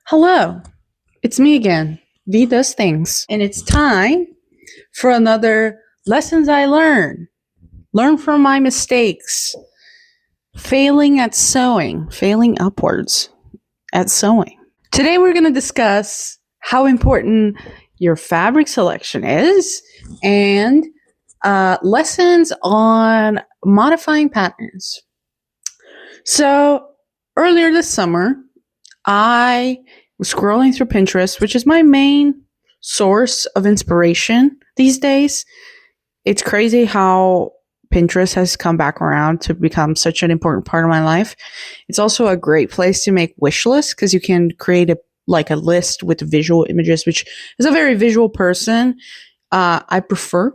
Hello, it's me again, V Does Things, and it's time for another Lessons I Learn. Learn from my mistakes. Failing at sewing, failing upwards at sewing. Today we're going to discuss how important your fabric selection is and lessons on modifying patterns. So, earlier this summer, I was scrolling through Pinterest, which is my main source of inspiration these days. It's crazy how Pinterest has come back around to become such an important part of my life. It's also a great place to make wish lists because you can create a list with visual images, which is a very visual person. I prefer.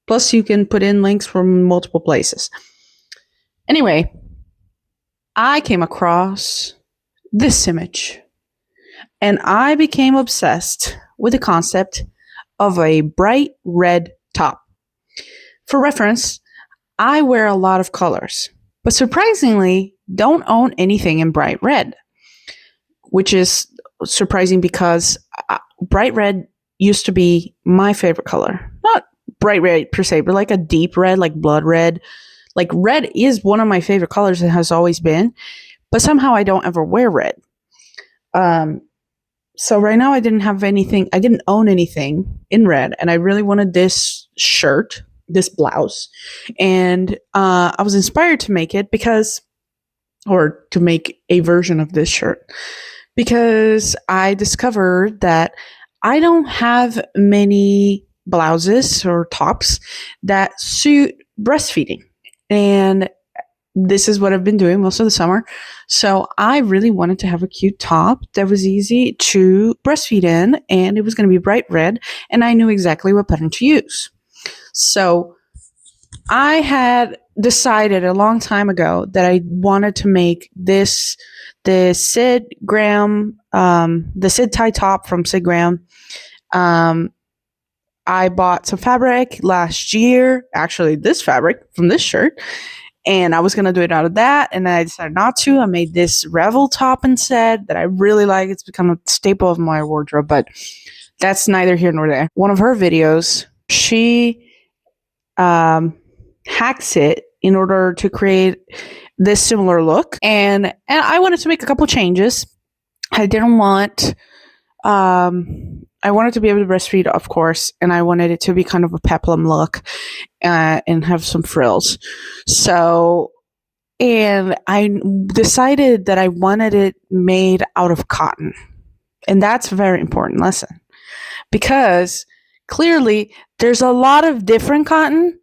Plus, you can put in links from multiple places. Anyway, I came across this image and I became obsessed with the concept of a bright red top. For reference, I wear a lot of colors, but surprisingly don't own anything in bright red, which is surprising because bright red used to be my favorite color. Not bright red per se, but like a deep red, like blood red. Like red is one of my favorite colors and has always been, but somehow I don't ever wear red. So right now I didn't own anything in red, and I really wanted this shirt, this blouse, and I was inspired to make it or to make a version of this shirt, because I discovered that I don't have many blouses or tops that suit breastfeeding. And this is what I've been doing most of the summer. So I really wanted to have a cute top that was easy to breastfeed in, and it was going to be bright red, and I knew exactly what pattern to use. So I had decided a long time ago that I wanted to make the Sid tie top from Sid Graham. I bought some fabric last year, actually this fabric from this shirt, and I was going to do it out of that, and then I decided not to. I made this Revel top instead that I really like. It's become a staple of my wardrobe, but that's neither here nor there. One of her videos, she hacks it in order to create this similar look, and I wanted to make a couple changes. I didn't want... I wanted to be able to breastfeed, of course, and I wanted it to be kind of a peplum look and have some frills. So, and I decided that I wanted it made out of cotton. And that's a very important lesson because clearly there's a lot of different cotton,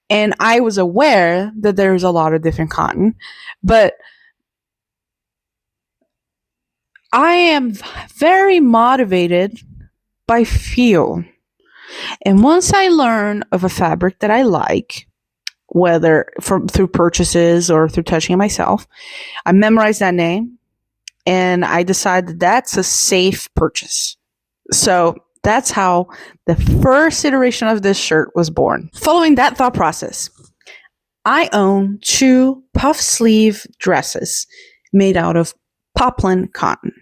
and I was aware that there's a lot of different cotton, but I am very motivated by feel. And once I learn of a fabric that I like, whether through purchases or through touching it myself, I memorize that name and I decide that that's a safe purchase. So that's how the first iteration of this shirt was born. Following that thought process, I own 2 puff sleeve dresses made out of poplin cotton,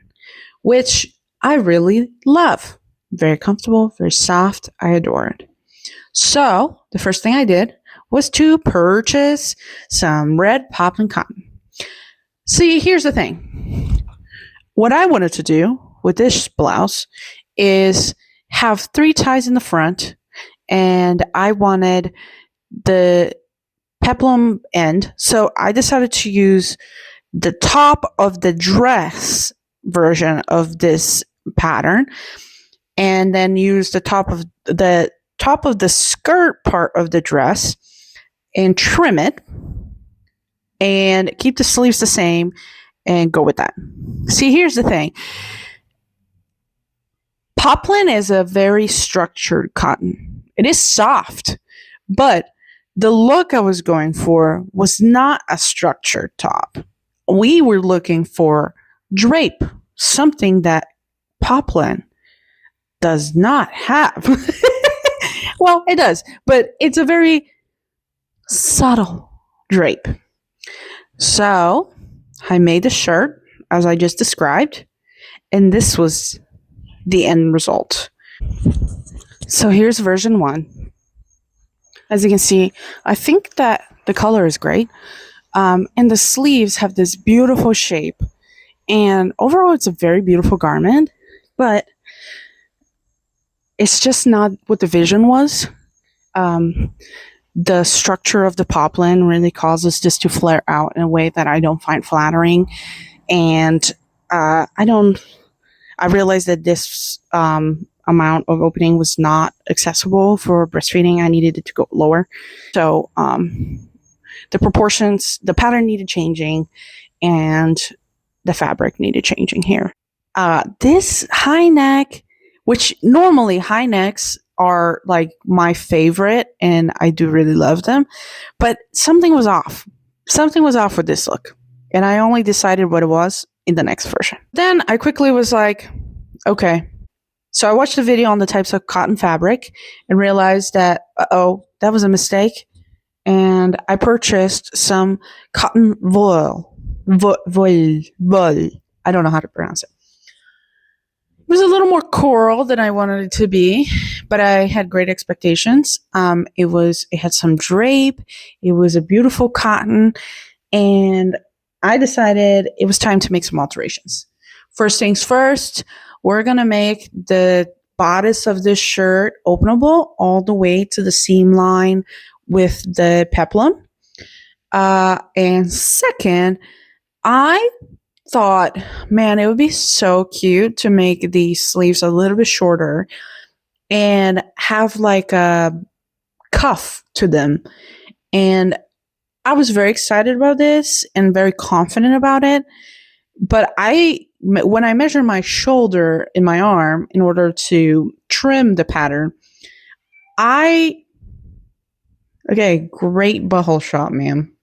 which I really love. Very comfortable, very soft. I adore it. So the first thing I did was to purchase some red poplin cotton. See, here's the thing. What I wanted to do with this blouse is have 3 ties in the front, and I wanted the peplum end. So I decided to use the top of the dress version of this pattern, and then use the top of the skirt part of the dress and trim it and keep the sleeves the same and go with that. See, here's the thing. Poplin is a very structured cotton. It is soft, but the look I was going for was not a structured top. We were looking for drape, something that poplin does not have. Well, it does, but it's a very subtle drape. So I made the shirt as I just described, And this was the end result. So here's version 1. As you can see, I think that the color is great. And the sleeves have this beautiful shape. And overall, it's a very beautiful garment. But it's just not what the vision was. The structure of the poplin really causes this to flare out in a way that I don't find flattering. And I realized that this amount of opening was not accessible for breastfeeding. I needed it to go lower. So the proportions, the pattern needed changing, and the fabric needed changing here. This high neck, which normally high necks are like my favorite, and I do really love them, but something was off. Something was off with this look, and I only decided what it was in the next version. Then I quickly was like, okay. So I watched a video on the types of cotton fabric and realized that, that was a mistake. And I purchased some cotton voile. Voile. I don't know how to pronounce it. It was a little more coral than I wanted it to be, but I had great expectations. It had some drape. It was a beautiful cotton, and I decided it was time to make some alterations. First things first, we're gonna make the bodice of this shirt openable all the way to the seam line with the peplum. And second, I thought, man, it would be so cute to make these sleeves a little bit shorter and have like a cuff to them. And I was very excited about this and very confident about it. But when I measured my shoulder in my arm in order to trim the pattern, okay, great butthole shot, ma'am.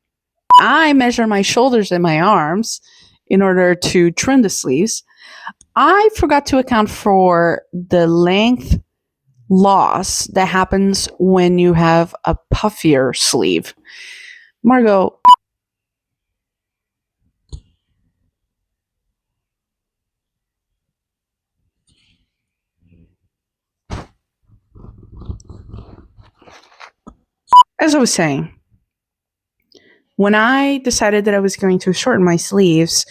I measure my shoulders and my arms in order to trim the sleeves. I forgot to account for the length loss that happens when you have a puffier sleeve. Margot. As I was saying, when I decided that I was going to shorten my sleeves,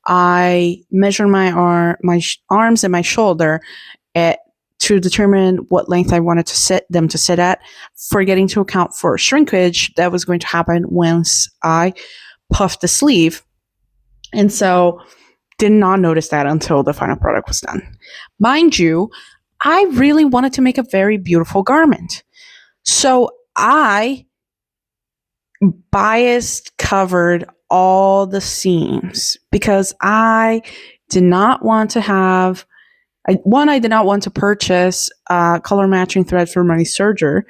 I measured my arms and my shoulder to determine what length I wanted them to sit at, forgetting to account for shrinkage that was going to happen once I puffed the sleeve. And so did not notice that until the final product was done. Mind you, I really wanted to make a very beautiful garment. So I biased covered all the seams because I did not want to have I did not want to purchase color matching thread for my serger,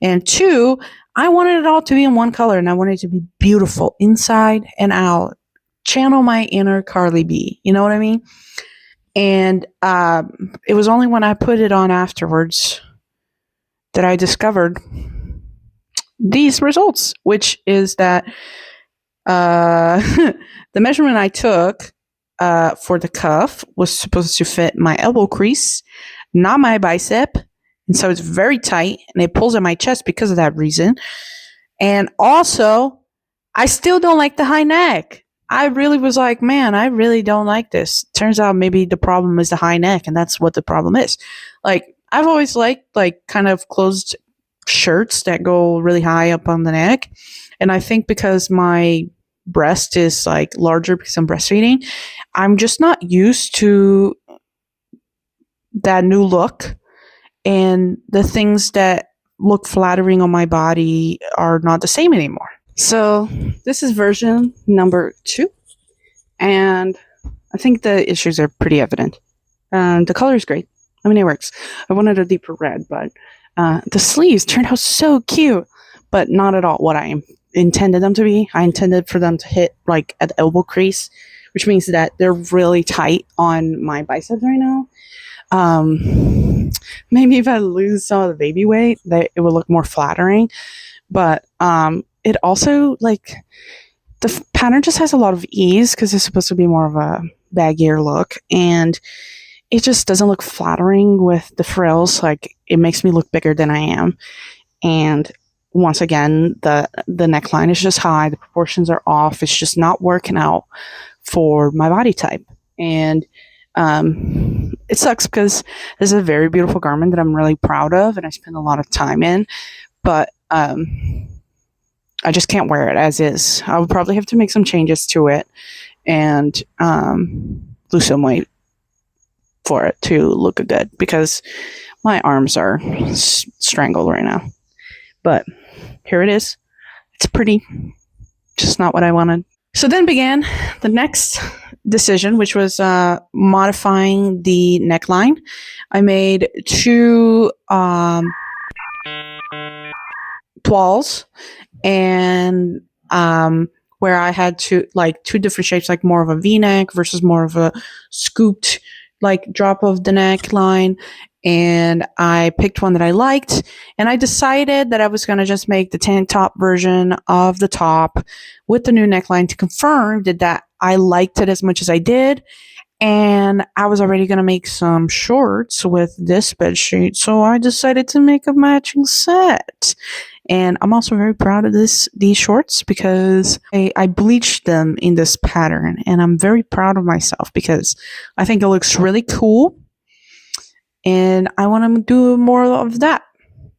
and 2, I wanted it all to be in one color, and I wanted it to be beautiful inside and out. Channel my inner Carly B. You know what I mean? And it was only when I put it on afterwards that I discovered these results, which is that the measurement I took for the cuff was supposed to fit my elbow crease, not my bicep. And so it's very tight and it pulls at my chest because of that reason. And also, I still don't like the high neck. I really was like, man, I really don't like this. Turns out maybe the problem is the high neck, and that's what the problem is. Like, I've always liked like kind of closed shirts that go really high up on the neck. And I think because my breast is like larger because I'm breastfeeding, I'm just not used to that new look, and the things that look flattering on my body are not the same anymore. So this is version number 2, and I think the issues are pretty evident. The color is great. I mean, it works. I wanted a deeper red, but the sleeves turned out so cute, but not at all what I intended them to be. I intended for them to hit like at the elbow crease, which means that they're really tight on my biceps right now. Maybe if I lose some of the baby weight, that it would look more flattering. But it also, like, the pattern just has a lot of ease because it's supposed to be more of a baggier look, and it just doesn't look flattering with the frills. Like, it makes me look bigger than I am. And once again, the neckline is just high, the proportions are off. It's just not working out for my body type. And it sucks because this is a very beautiful garment that I'm really proud of and I spend a lot of time in, but I just can't wear it as is. I would probably have to make some changes to it and lose some weight for it to look good, because my arms are strangled right now. But here it is. It's pretty, just not what I wanted. So then began the next decision, which was modifying the neckline. I made two toiles, and where I had two different shapes, like more of a V-neck versus more of a scooped like drop of the neckline. And I picked one that I liked, and I decided that I was going to just make the tank top version of the top with the new neckline to confirm that I liked it as much as I did. And I was already going to make some shorts with this bed sheet, so I decided to make a matching set. And I'm also very proud of these shorts because I bleached them in this pattern, and I'm very proud of myself because I think it looks really cool. And I want to do more of that.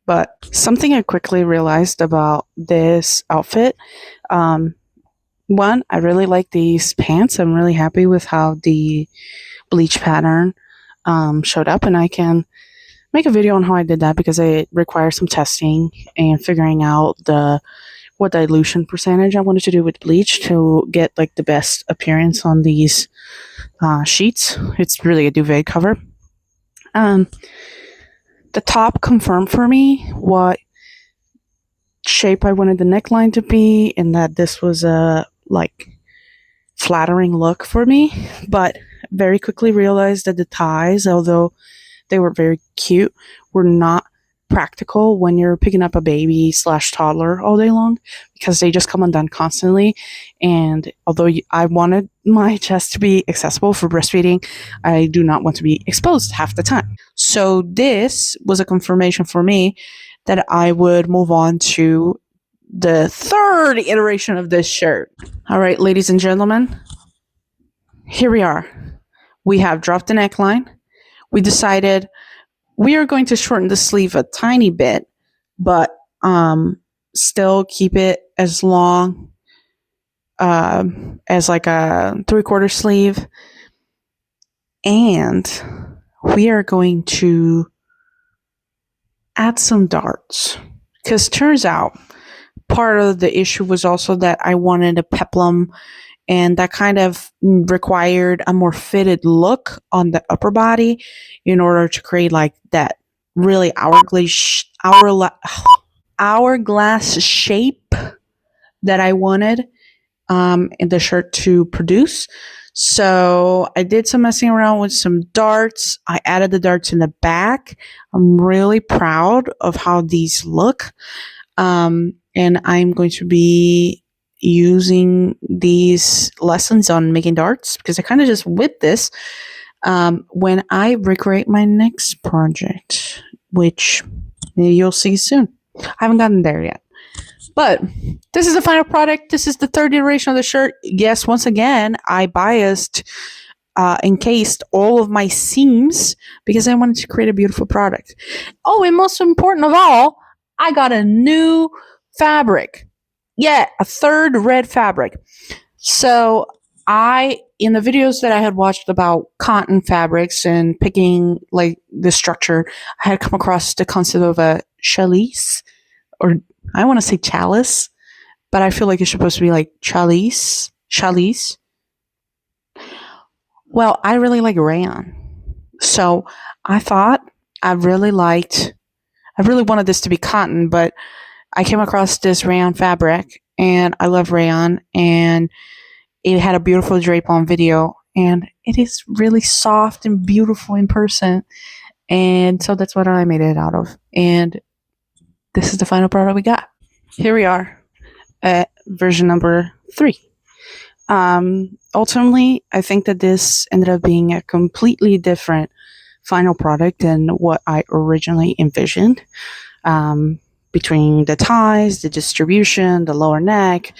But something I quickly realized about this outfit, one, I really like these pants. I'm really happy with how the bleach pattern showed up, and I can make a video on how I did that because it requires some testing and figuring out what dilution percentage I wanted to do with bleach to get like the best appearance on these sheets. It's really a duvet cover. The top confirmed for me what shape I wanted the neckline to be, and that this was a like flattering look for me. But very quickly realized that the ties, although they were very cute, were not practical when you're picking up a baby / toddler all day long, because they just come undone constantly. And although I wanted my chest to be accessible for breastfeeding, I do not want to be exposed half the time. So this was a confirmation for me that I would move on to the third iteration of this shirt. All right, ladies and gentlemen, here we are. We have dropped the neckline. We decided we are going to shorten the sleeve a tiny bit, but still keep it as long as like a 3/4 sleeve. And we are going to add some darts, because turns out part of the issue was also that I wanted a peplum, and that kind of required a more fitted look on the upper body in order to create like that really hourglass shape that I wanted in the shirt to produce. So I did some messing around with some darts. I added the darts in the back. I'm really proud of how these look. And I'm going to be using these lessons on making darts, because I kind of just whip this when I recreate my next project, which you'll see soon. I haven't gotten there yet. But this is the final product. This is the third iteration of the shirt. Yes, once again, I biased, encased all of my seams because I wanted to create a beautiful product. Oh, and most important of all, I got a new fabric. Yeah, a third red fabric. So in the videos that I had watched about cotton fabrics and picking like the structure, I had come across the concept of a challis, or I want to say chalice, but I feel like it's supposed to be like chalice. Well, I really like rayon. So I thought I really wanted this to be cotton, but I came across this rayon fabric, and I love rayon, and it had a beautiful drape on video, and it is really soft and beautiful in person. And so that's what I made it out of. And this is the final product we got. Here we are at version number 3. ultimately, I think that this ended up being a completely different final product than what I originally envisioned. Um, Between the ties, the distribution, the lower neck,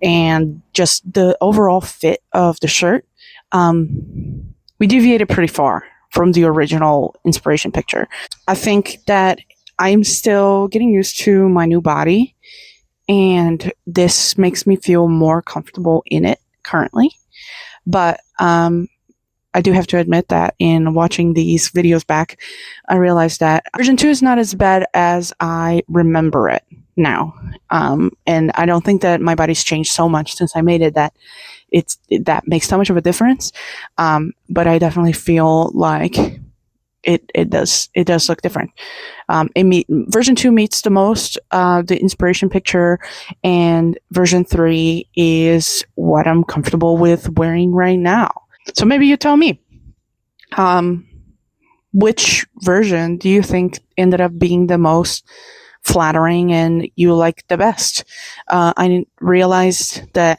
and just the overall fit of the shirt, we deviated pretty far from the original inspiration picture. I think that I'm still getting used to my new body, and this makes me feel more comfortable in it currently. But I do have to admit that in watching these videos back, I realized that version 2 is not as bad as I remember it now. And I don't think that my body's changed so much since I made it that that makes so much of a difference. But I definitely feel like it does look different. Version 2 meets the most the inspiration picture, and version 3 is what I'm comfortable with wearing right now. So maybe you tell me, um, which version do you think ended up being the most flattering and you like the best? I realized that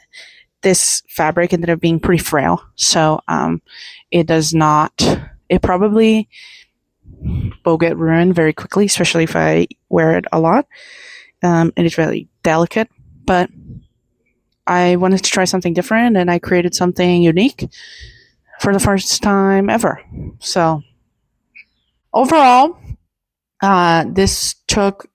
this fabric ended up being pretty frail, so it does not. It probably will get ruined very quickly, especially if I wear it a lot. It is really delicate, but I wanted to try something different, and I created something unique for the first time ever. So overall, this took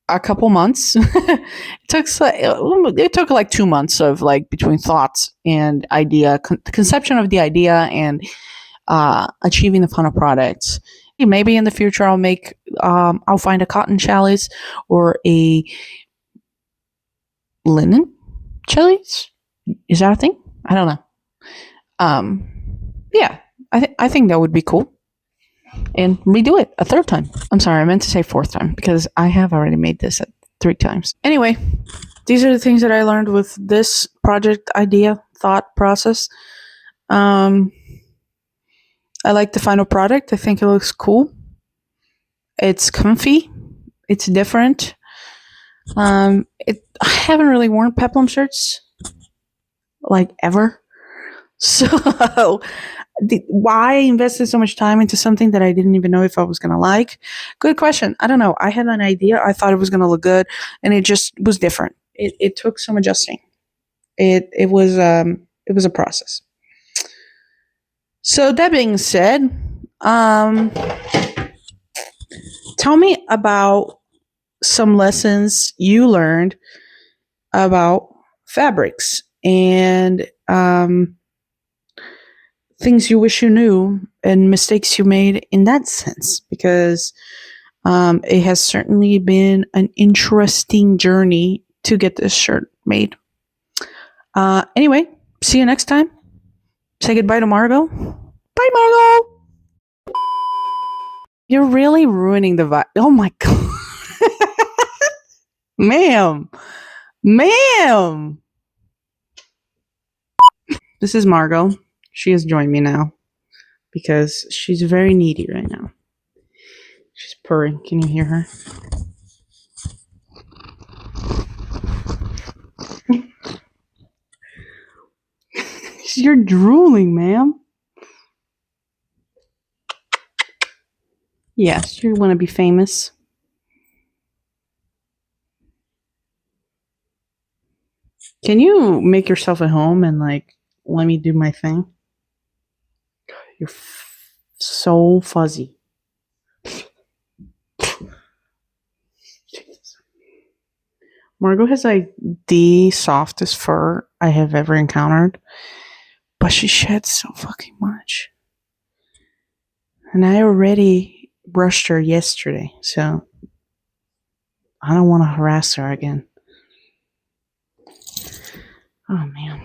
a couple months. It took like 2 months of like between thoughts and idea, conception of the idea, and achieving the final product. Maybe in the future I'll find a cotton chalice or a linen chalice. Is that a thing? I don't know. Yeah, I think that would be cool. And redo it a third time. I'm sorry, I meant to say fourth time because I have already made this 3 times. Anyway, these are the things that I learned with this project idea thought process. I like the final product. I think it looks cool. It's comfy. It's different. I haven't really worn peplum shirts like ever. So why I invested so much time into something that I didn't even know if I was going to like? Good question. I don't know. I had an idea. I thought it was going to look good, and it just was different. It took some adjusting. It was a process. So that being said, tell me about some lessons you learned about fabrics and things you wish you knew and mistakes you made in that sense, because it has certainly been an interesting journey to get this shirt made. Anyway, see you next time. Say goodbye to Margot. Bye, Margot. You're really ruining the vibe. Oh my god. Ma'am. Ma'am. This is Margot. She has joined me now because she's very needy right now. She's purring. Can you hear her? You're drooling, ma'am. Yes, you want to be famous. Can you make yourself at home and like let me do my thing? You're so fuzzy. Margot has like the softest fur I have ever encountered, but she sheds so fucking much. And I already brushed her yesterday, so I don't want to harass her again. Oh man.